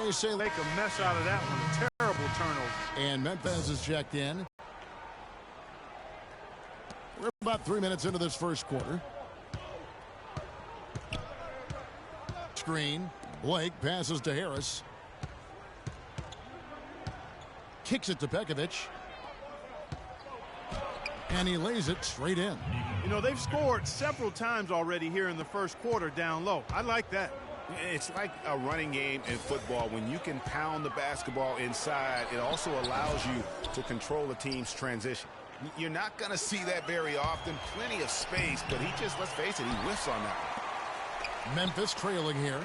they say make a mess out of that one. A terrible turnover. And Memphis is checked in. We're about 3 minutes into this first quarter. Screen. Blake passes to Harris. Kicks it to Pekovic. And he lays it straight in. You know, they've scored several times already here in the first quarter down low. I like that. It's like a running game in football. When you can pound the basketball inside, it also allows you to control a team's transition. You're not going to see that very often. Plenty of space, but he just, let's face it, he whiffs on that one. Memphis trailing here.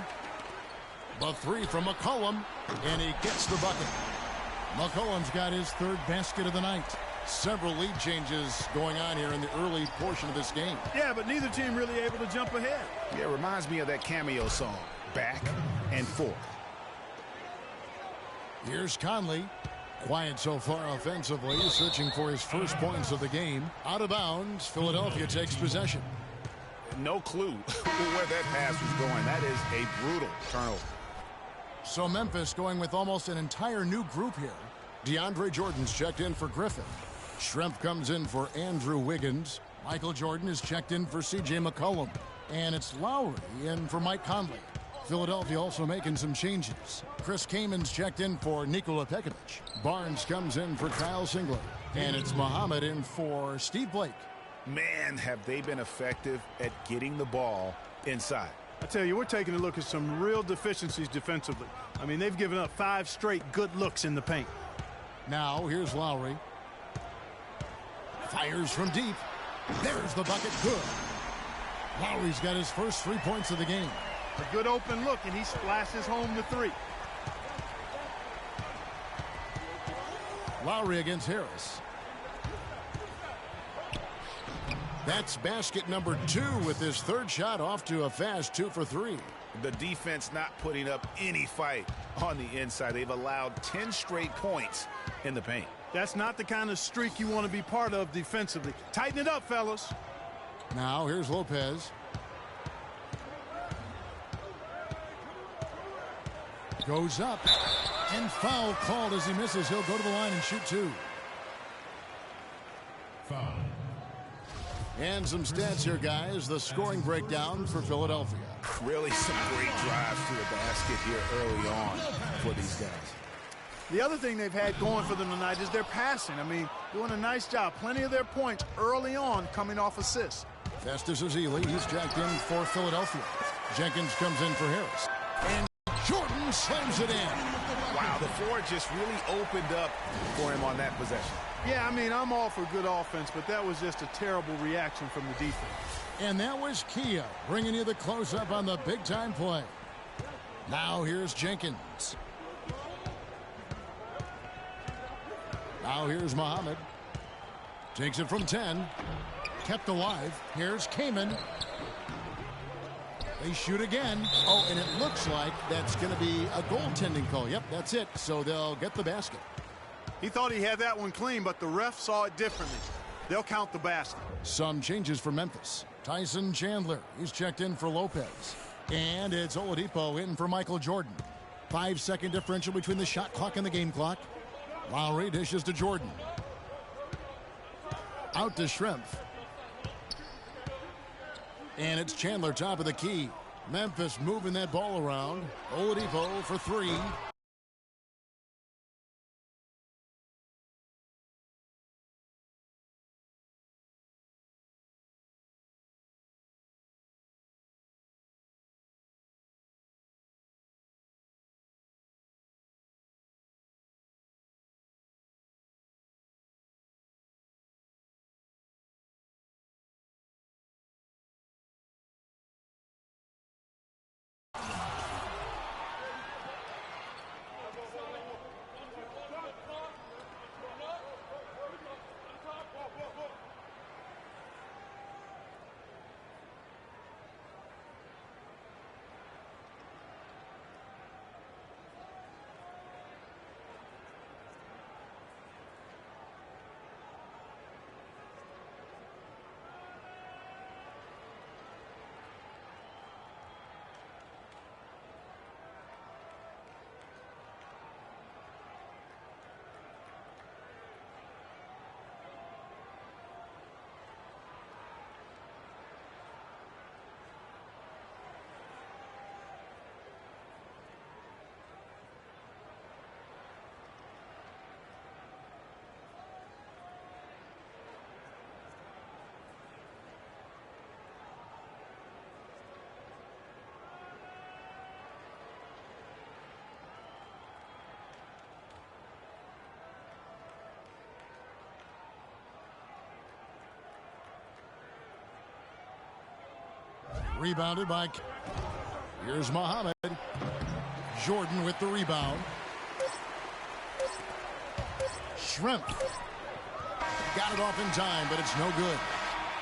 The three from McCollum, and he gets the bucket. McCollum's got his third basket of the night. Several lead changes going on here in the early portion of this game. Yeah, but neither team really able to jump ahead. Yeah, it reminds me of that cameo song, Back and Forth. Here's Conley. Quiet so far offensively, searching for his first points of the game. Out of bounds, Philadelphia takes possession. No clue where that pass was going. That is a brutal turnover. So Memphis going with almost an entire new group here. DeAndre Jordan's checked in for Griffin. Schrempf comes in for Andrew Wiggins. Michael Jordan is checked in for C.J. McCollum. And it's Lowry in for Mike Conley. Philadelphia also making some changes. Chris Kamen's checked in for Nikola Pekovic. Barnes comes in for Kyle Singler. And it's Muhammad in for Steve Blake. Man, have they been effective at getting the ball inside. I tell you, we're taking a look at some real deficiencies defensively. I mean, they've given up 5 straight good looks in the paint. Now, here's Lowry. Fires from deep. There's the bucket. Good. Lowry's got his first 3 points of the game. A good open look, and he splashes home the 3. Lowry against Harris. That's basket number 2 with his third shot off to a fast 2 for 3. The defense not putting up any fight on the inside. They've allowed 10 straight points in the paint. That's not the kind of streak you want to be part of defensively. Tighten it up, fellas. Now here's Lopez. Goes up. And foul called as he misses. He'll go to the line and shoot 2. Foul. And some stats here, guys. The scoring breakdown for Philadelphia. Really some great drives to the basket here early on for these guys. The other thing they've had going for them tonight is their passing. I mean, doing a nice job. Plenty of their points early on coming off assists. Festus Ezeli, he's jacked in for Philadelphia. Jenkins comes in for Harris. And Jordan slams it in. Wow, the floor just really opened up for him on that possession. Yeah, I mean, I'm all for good offense, but that was just a terrible reaction from the defense. And that was Kia bringing you the close-up on the big-time play. Now here's Jenkins. Now here's Muhammad. Takes it from 10. Kept alive. Here's Kaman. They shoot again. Oh, and it looks like that's going to be a goaltending call. Yep, that's it. So they'll get the basket. He thought he had that one clean, but the ref saw it differently. They'll count the basket. Some changes for Memphis. Tyson Chandler, he's checked in for Lopez. And it's Oladipo in for Michael Jordan. 5-second differential between the shot clock and the game clock. Lowry dishes to Jordan. Out to Schrempf. And it's Chandler top of the key. Memphis moving that ball around. Oladipo for 3. Rebounded by... Here's Muhammad. Jordan with the rebound. Shrimp. Got it off in time, but it's no good.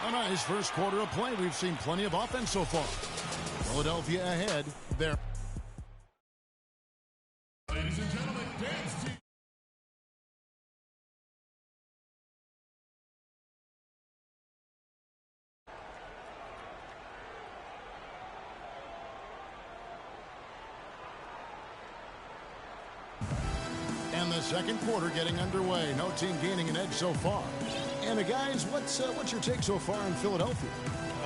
A nice first quarter of play. We've seen plenty of offense so far. Philadelphia ahead there. Ladies and gentlemen, dance team. And the second quarter getting underway. No team gaining an edge so far. And guys, what's your take so far in Philadelphia?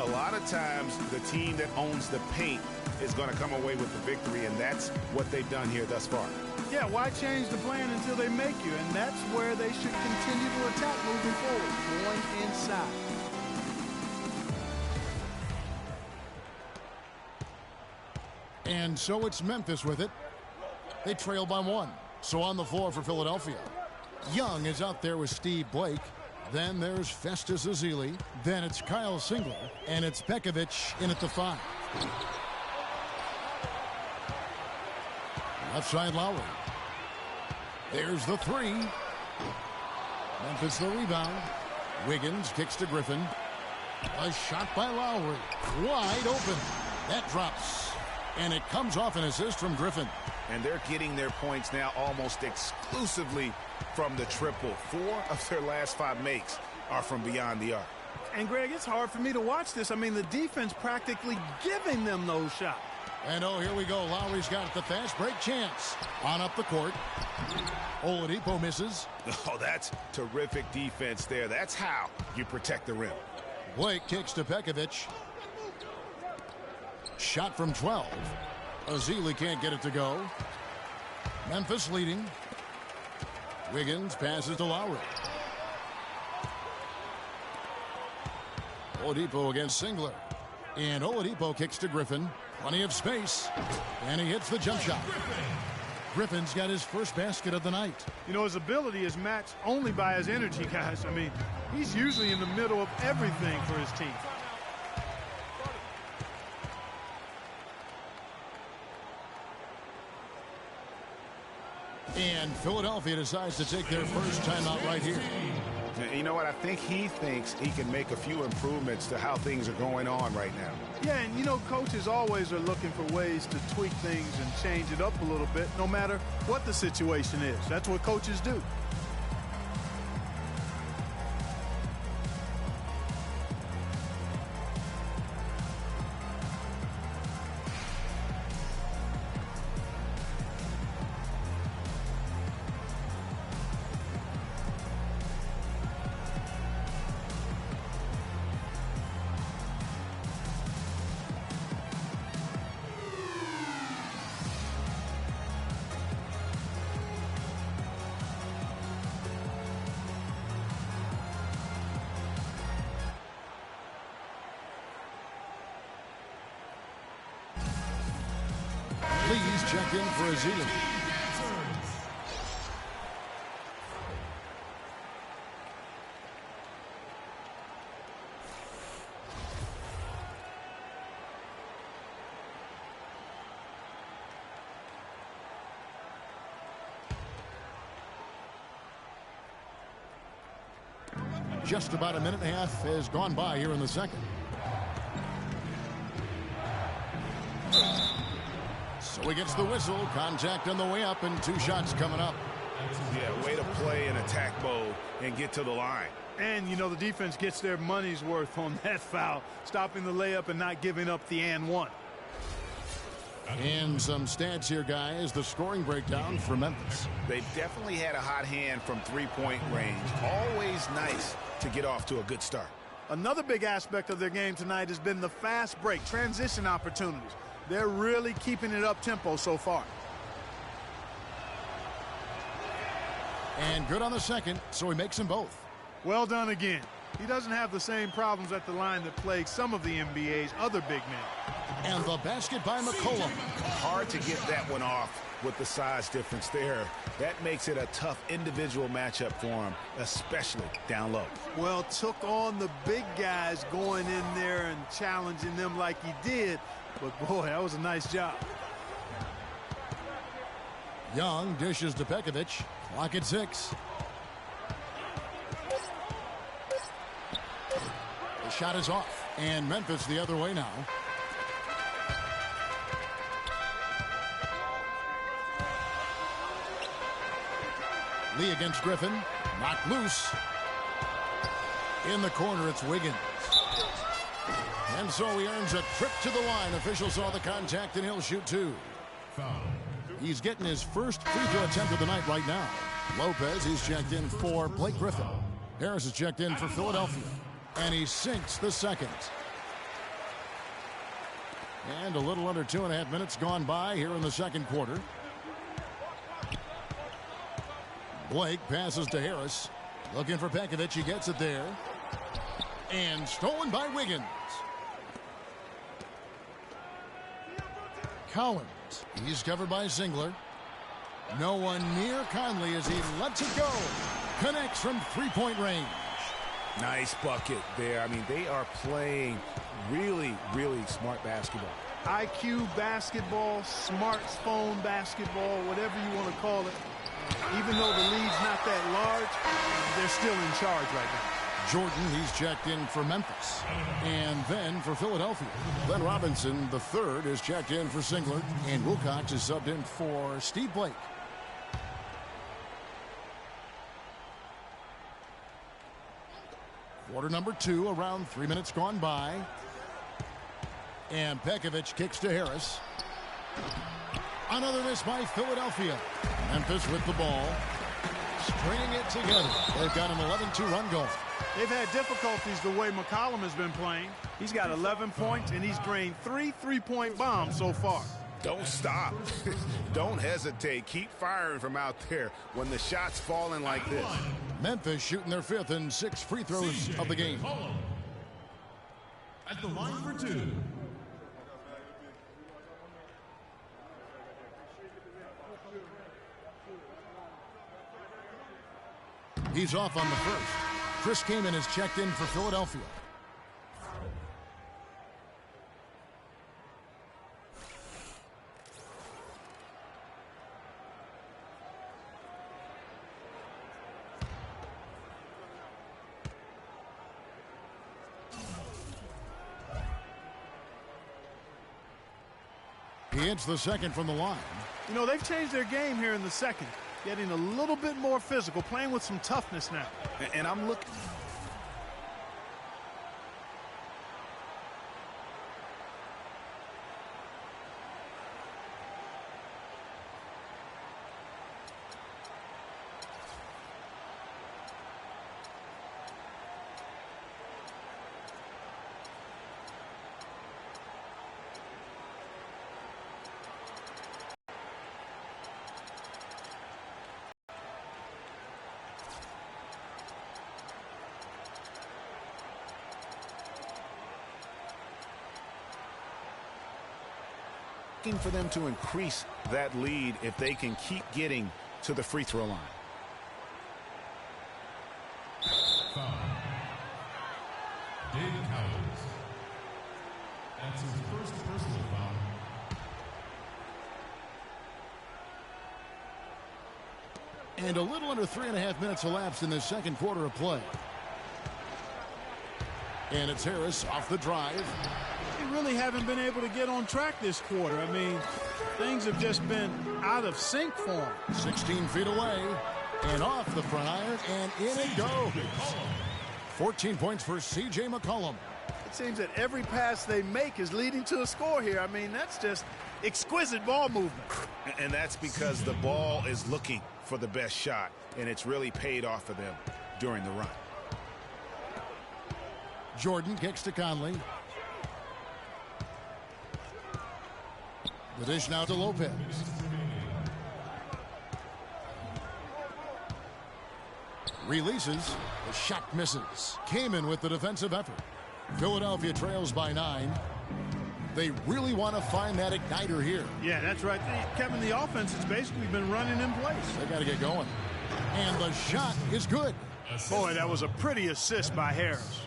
A lot of times, the team that owns the paint is going to come away with the victory, and that's what they've done here thus far. Yeah, why change the plan until they make you? And that's where they should continue to attack moving forward, going inside. And so it's Memphis with it. They trail by 1. So on the floor for Philadelphia. Young is out there with Steve Blake. Then there's Festus Ezeli. Then it's Kyle Singler. And it's Pekovic in at the 5. Left side Lowry. There's the 3. Memphis the rebound. Wiggins kicks to Griffin. A shot by Lowry. Wide open. That drops. And it comes off an assist from Griffin. And they're getting their points now almost exclusively from the triple. 4 of their last 5 makes are from beyond the arc. And, Greg, it's hard for me to watch this. I mean, the defense practically giving them those shots. And, oh, here we go. Lowry's got the fast break chance. On up the court. Oladipo misses. Oh, that's terrific defense there. That's how you protect the rim. Blake kicks to Pekovic. Shot from 12. Ezeli can't get it to go. Memphis leading. Wiggins passes to Lowry. Oladipo against Singler. And Oladipo kicks to Griffin. Plenty of space. And he hits the jump shot. Griffin's got his first basket of the night. You know, his ability is matched only by his energy, guys. I mean, he's usually in the middle of everything for his team. And Philadelphia decides to take their first timeout right here. You know what? I think he thinks he can make a few improvements to how things are going on right now. Yeah, and you know, coaches always are looking for ways to tweak things and change it up a little bit, no matter what the situation is. That's what coaches do. Please check in for Ezeli. Just about a minute and a half has gone by here in the second. So he gets the whistle. Contact on the way up and 2 shots coming up. Yeah, way to play in attack mode and get to the line. And, you know, the defense gets their money's worth on that foul, stopping the layup and not giving up the and one. And some stats here, guys. The scoring breakdown for Memphis. They've definitely had a hot hand from three-point range. Always nice to get off to a good start. Another big aspect of their game tonight has been the fast break, transition opportunities. They're really keeping it up-tempo so far. And good on the second, so he makes them both. Well done again. He doesn't have the same problems at the line that plague some of the NBA's other big men. And the basket by McCollum. Hard to get that one off with the size difference there. That makes it a tough individual matchup for him, especially down low. Well, took on the big guys going in there and challenging them like he did. But, boy, that was a nice job. Young dishes to Pekovic. Clock at 6. The shot is off. And Memphis the other way now. Lee against Griffin. Knocked loose. In the corner, it's Wiggins. And so he earns a trip to the line. Officials saw the contact, and he'll shoot 2. He's getting his first free throw attempt of the night right now. Lopez, he's checked in for Blake Griffin. Harris is checked in for Philadelphia. And he sinks the second. And a little under 2.5 minutes gone by here in the second quarter. Blake passes to Harris. Looking for Pekovic. He gets it there. And stolen by Wiggins. Collins. He's covered by Singler. No one near Conley as he lets it go. Connects from three-point range. Nice bucket there. I mean, they are playing really, really smart basketball. IQ basketball, smartphone basketball, whatever you want to call it. Even though the lead's not that large, they're still in charge right now. Jordan, he's checked in for Memphis. And then for Philadelphia. Glenn Robinson, the third, is checked in for Singler. And Wilcox is subbed in for Steve Blake. Quarter number 2, around 3 minutes gone by. And Pekovic kicks to Harris. Another miss by Philadelphia. Memphis with the ball. Stringing it together. They've got an 11-2 run going. They've had difficulties the way McCollum has been playing. He's got 11 points, and he's drained 3 three-point bombs so far. Don't stop. Don't hesitate. Keep firing from out there when the shot's falling like this. Memphis shooting their 5th and 6th free throws of the game. At the line for 2. He's off on the first. Chris Kaman is checked in for Philadelphia. He hits the second from the line. You know, they've changed their game here in the second. Getting a little bit more physical, playing with some toughness now. And I'm looking. For them to increase that lead if they can keep getting to the free throw line. Foul. David Cowles. That's his first personal foul. And a little under 3.5 minutes elapsed in the second quarter of play. And it's Harris off the drive. They really haven't been able to get on track this quarter. I mean, things have just been out of sync for them. 16 feet away and off the front iron, and in it goes. 14 points for C.J. McCollum. It seems that every pass they make is leading to a score here. I mean, that's just exquisite ball movement. And that's because the ball is looking for the best shot, and it's really paid off for them during the run. Jordan kicks to Conley. The dish now to Lopez. Releases. The shot misses. Kamen with the defensive effort. Philadelphia trails by 9. They really want to find that igniter here. Yeah, that's right. Kevin, the offense has basically been running in place. They got to get going. And the shot is good. Boy, that was a pretty assist by Harris.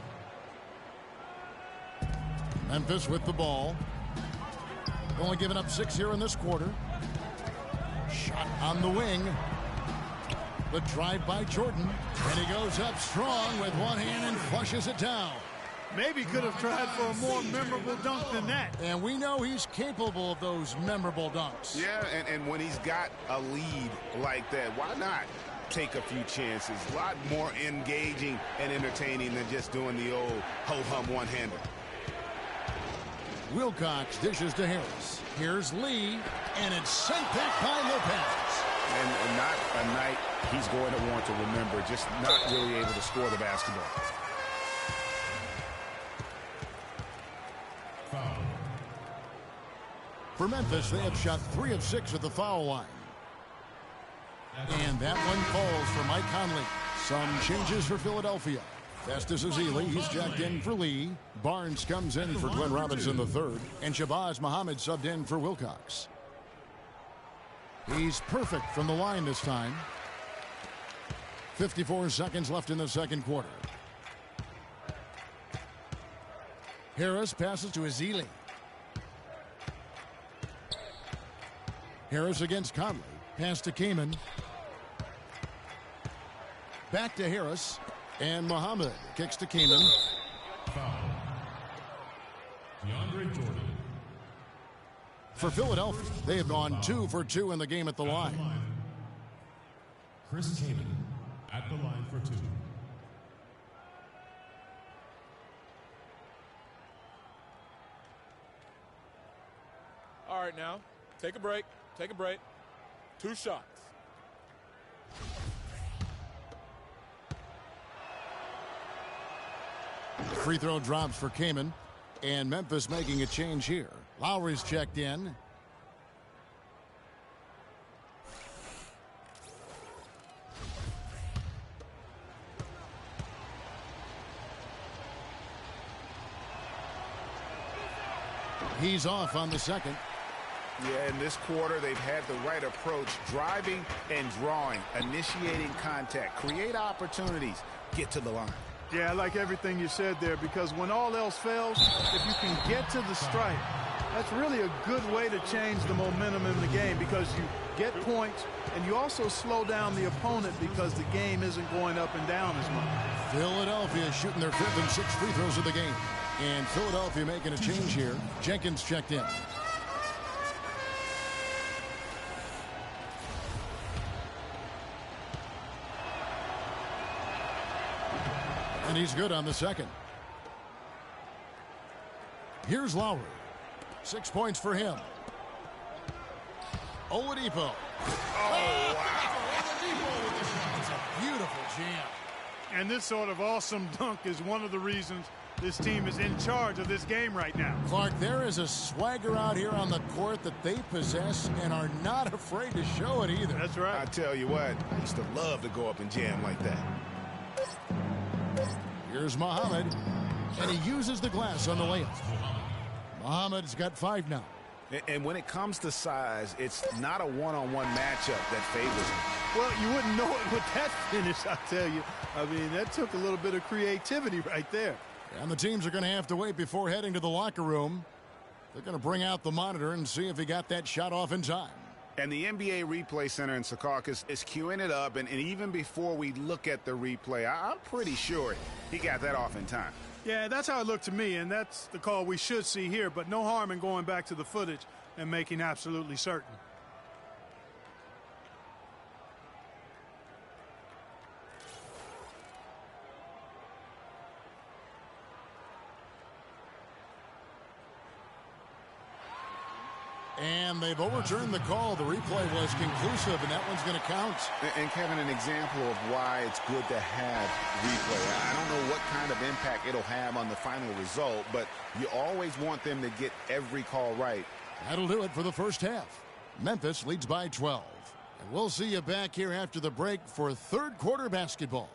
Memphis with the ball. Only giving up 6 here in this quarter. Shot on the wing. The drive by Jordan. And he goes up strong with one hand and flushes it down. Maybe could have tried for a more memorable dunk than that. And we know he's capable of those memorable dunks. Yeah, and when he's got a lead like that, why not take a few chances? A lot more engaging and entertaining than just doing the old ho-hum one-hander. Wilcox dishes to Harris. Here's Lee, and it's sent back by Lopez. And not a night he's going to want to remember, just not really able to score the basketball. Foul. For Memphis, they have shot 3 of 6 at the foul line. And that one falls for Mike Conley. Some changes for Philadelphia. Festus Ezeli, he's jacked in for Lee. Barnes comes in for Glenn Robinson III. And Shabazz Muhammad subbed in for Wilcox. He's perfect from the line this time. 54 seconds left in the second quarter. Harris passes to Ezeli. Harris against Conley. Pass to Kamen. Back to Harris. And Muhammad kicks to Kamen. Foul. DeAndre Jordan. For Philadelphia, they have gone 2 for 2 in the game at the line. Chris Kamen at the line for 2. All right, now, take a break. Take a break. 2 shots. Free throw drops for Kamen. And Memphis making a change here. Lowry's checked in. He's off on the second. Yeah, in this quarter, they've had the right approach, driving and drawing, initiating contact, create opportunities, get to the line. Yeah, I like everything you said there, because when all else fails, if you can get to the stripe, that's really a good way to change the momentum in the game, because you get points and you also slow down the opponent because the game isn't going up and down as much. Philadelphia shooting their 5th and 6th free throws of the game. And Philadelphia making a change here. Jenkins checked in. And he's good on the second. Here's Lowry. 6 points for him. Oladipo. Oh, wow. Oladipo with the shot. It's a beautiful jam. And this sort of awesome dunk is one of the reasons this team is in charge of this game right now. Clark, there is a swagger out here on the court that they possess and are not afraid to show it either. That's right. I tell you what, I used to love to go up and jam like that. Here's Muhammad, and he uses the glass on the layup. Muhammad's got 5 now. And when it comes to size, it's not a one-on-one matchup that favors him. Well, you wouldn't know it with that finish, I tell you. I mean, that took a little bit of creativity right there. And the teams are going to have to wait before heading to the locker room. They're going to bring out the monitor and see if he got that shot off in time. And the NBA Replay Center in Secaucus is queuing it up, and even before we look at the replay, I'm pretty sure he got that off in time. Yeah, that's how it looked to me, and that's the call we should see here, but no harm in going back to the footage and making absolutely certain. And they've overturned the call. The replay was conclusive, and that one's going to count. And Kevin, an example of why it's good to have replay. I don't know what kind of impact it'll have on the final result, but you always want them to get every call right. That'll do it for the first half. Memphis leads by 12. And we'll see you back here after the break for third quarter basketball.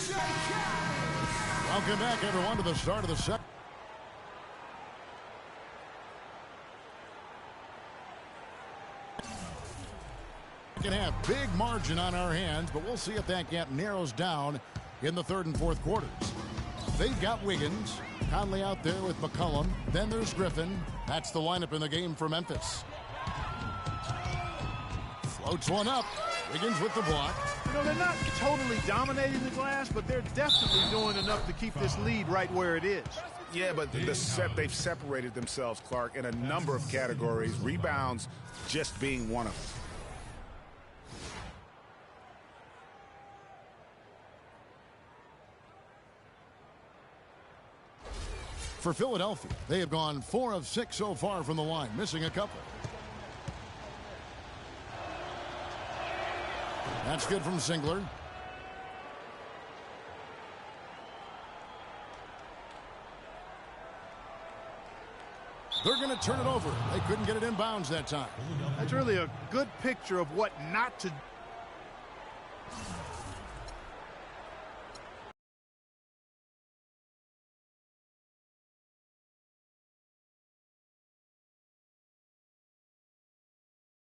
Welcome back, everyone, to the start of the second. Can have big margin on our hands, but we'll see if that gap narrows down in the third and fourth quarters. They've got Wiggins, Conley out there with McCollum. Then there's Griffin. That's the lineup in the game for Memphis. Floats one up. Wiggins with the block. You know, they're not totally dominating the glass, but they're definitely doing enough to keep this lead right where it is. Yeah, but they've separated themselves, Clark, in a number of categories. Rebounds just being one of them. For Philadelphia, they have gone 4 of 6 so far from the line, missing a couple. That's good from Singler. They're going to turn it over. They couldn't get it inbounds that time. That's really a good picture of what not to do.